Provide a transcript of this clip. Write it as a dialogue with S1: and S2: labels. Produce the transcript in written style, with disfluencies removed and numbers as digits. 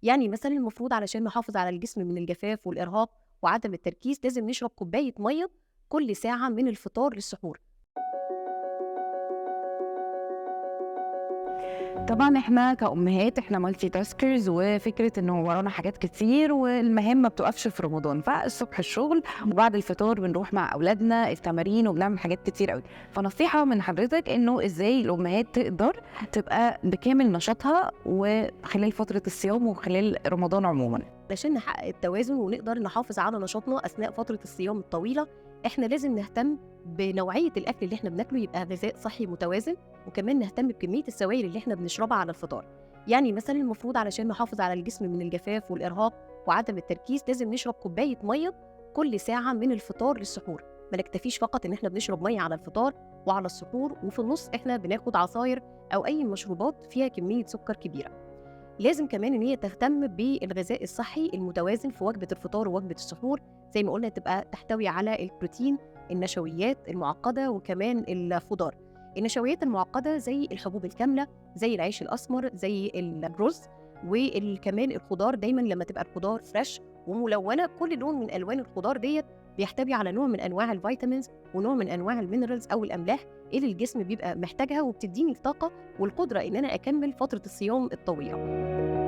S1: يعني مثلا المفروض علشان نحافظ على الجسم من الجفاف والإرهاق وعدم التركيز لازم نشرب كوباية مية كل ساعة من الفطار للسحور.
S2: طبعًا إحنا كأمهات إحنا multi taskers وفكرة إنه ورانا حاجات كتير والمهام ما بتوقفش في رمضان، فالصبح الشغل وبعد الفطار بنروح مع أولادنا التمارين وبنعمل حاجات كتير أوي، فنصيحة من حضرتك إنه إزاي الأمهات تقدر تبقى بكامل نشاطها وخلال فترة الصيام وخلال رمضان عمومًا.
S1: علشان نحقق التوازن ونقدر نحافظ على نشاطنا أثناء فترة الصيام الطويلة، إحنا لازم نهتم بنوعية الأكل اللي إحنا بناكله يبقى غذاء صحي متوازن، وكمان نهتم بكمية السوائل اللي إحنا بنشربها على الفطار. يعني مثلا المفروض علشان نحافظ على الجسم من الجفاف والإرهاق وعدم التركيز لازم نشرب كوباية مية كل ساعة من الفطار للسحور. ما نكتفيش فقط إن إحنا بنشرب مية على الفطار وعلى السحور، وفي النص إحنا بناخد عصاير أو أي مشروبات فيها كمية سكر كبيرة. لازم كمان إن هي تهتم بالغذاء الصحي المتوازن في وجبة الفطار ووجبة السحور، زي ما قلنا تبقى تحتوي على البروتين، النشويات المعقدة، وكمان الخضار. النشويات المعقدة زي الحبوب الكاملة، زي العيش الأسمر، زي الرز، وكمان الخضار دايما لما تبقى الخضار فريش وملونة. كل لون من ألوان الخضار ديت بيحتوي على نوع من أنواع الفيتامينز ونوع من أنواع المينرالز أو الأملاح اللي الجسم بيبقى محتاجها وبتديني الطاقة والقدرة إن أنا أكمل فترة الصيام الطويلة.